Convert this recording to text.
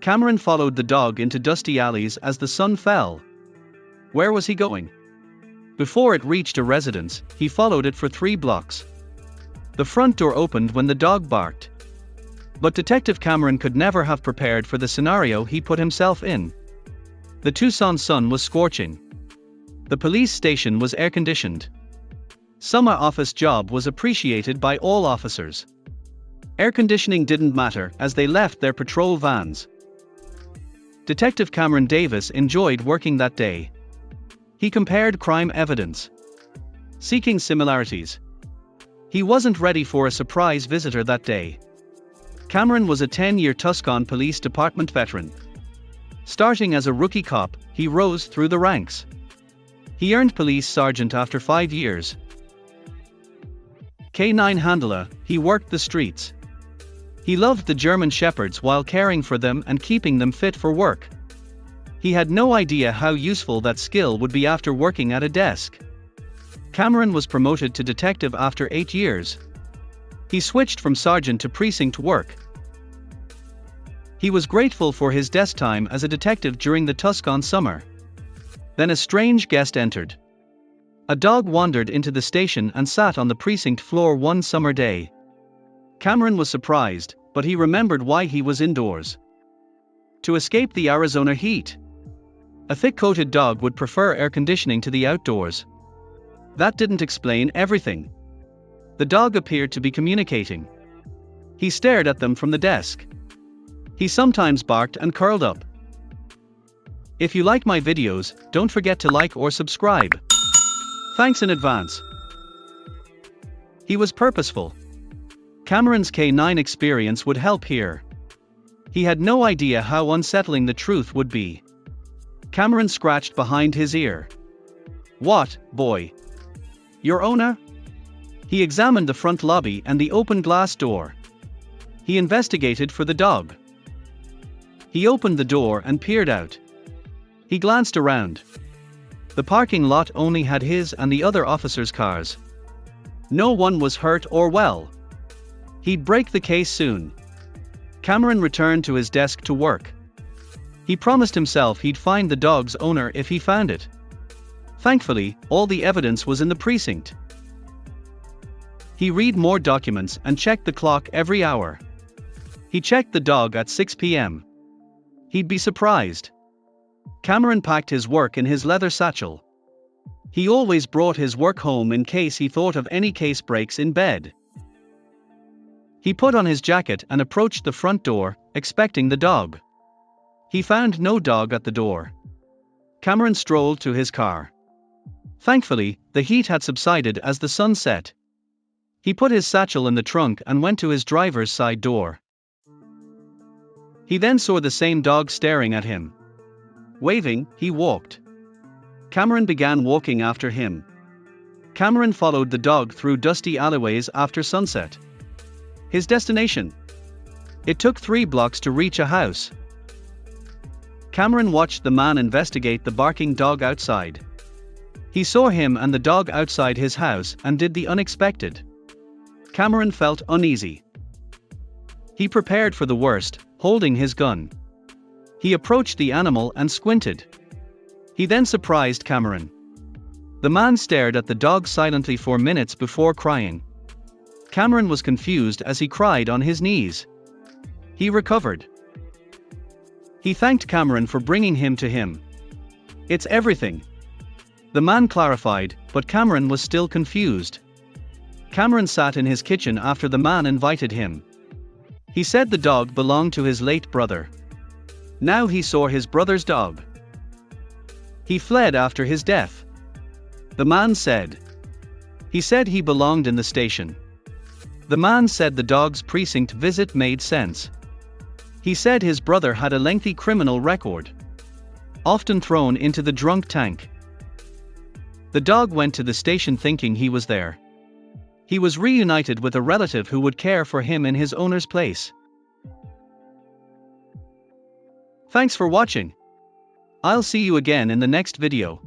Cameron followed the dog into dusty alleys as the sun fell. Where was he going? Before it reached a residence, he followed it for 3 blocks. The front door opened when the dog barked. But Detective Cameron could never have prepared for the scenario he put himself in. The Tucson sun was scorching. The police station was air-conditioned. Summer office job was appreciated by all officers. Air conditioning didn't matter as they left their patrol vans. Detective Cameron Davis enjoyed working that day. He compared crime evidence, seeking similarities. He wasn't ready for a surprise visitor that day. Cameron was a 10-year Tucson Police Department veteran. Starting as a rookie cop, he rose through the ranks. He earned police sergeant after 5 years. K9 handler, he worked the streets. He loved the German shepherds while caring for them and keeping them fit for work. He had no idea how useful that skill would be after working at a desk. Cameron was promoted to detective after 8 years. He switched from sergeant to precinct work. He was grateful for his desk time as a detective during the Tucson summer. Then a strange guest entered. A dog wandered into the station and sat on the precinct floor one summer day. Cameron was surprised, but he remembered why he was indoors. To escape the Arizona heat. A thick-coated dog would prefer air conditioning to the outdoors. That didn't explain everything. The dog appeared to be communicating. He stared at them from the desk. He sometimes barked and curled up. If you like my videos, don't forget to like or subscribe. Thanks in advance. He was purposeful. Cameron's K9 experience would help here. He had no idea how unsettling the truth would be. Cameron scratched behind his ear. What, boy? Your owner? He examined the front lobby and the open glass door. He investigated for the dog. He opened the door and peered out. He glanced around. The parking lot only had his and the other officers' cars. No one was hurt or well. He'd break the case soon. Cameron returned to his desk to work. He promised himself he'd find the dog's owner if he found it. Thankfully, all the evidence was in the precinct. He read more documents and checked the clock every hour. He checked the dog at 6 p.m. He'd be surprised. Cameron packed his work in his leather satchel. He always brought his work home in case he thought of any case breaks in bed. He put on his jacket and approached the front door, expecting the dog. He found no dog at the door. Cameron strolled to his car. Thankfully, the heat had subsided as the sun set. He put his satchel in the trunk and went to his driver's side door. He then saw the same dog staring at him. Waving, he walked. Cameron began walking after him. Cameron followed the dog through dusty alleyways after sunset. His destination? It took 3 blocks to reach a house. Cameron watched the man investigate the barking dog outside. He saw him and the dog outside his house and did the unexpected. Cameron felt uneasy. He prepared for the worst, holding his gun. He approached the animal and squinted. He then surprised Cameron. The man stared at the dog silently for minutes before crying. Cameron was confused as he cried on his knees. He recovered. He thanked Cameron for bringing him to him. It's everything. The man clarified, but Cameron was still confused. Cameron sat in his kitchen after the man invited him. He said the dog belonged to his late brother. Now he saw his brother's dog. He fled after his death. The man said. He said he belonged in the station. The man said the dog's precinct visit made sense. He said his brother had a lengthy criminal record, often thrown into the drunk tank. The dog went to the station thinking he was there. He was reunited with a relative who would care for him in his owner's place. Thanks for watching. I'll see you again in the next video.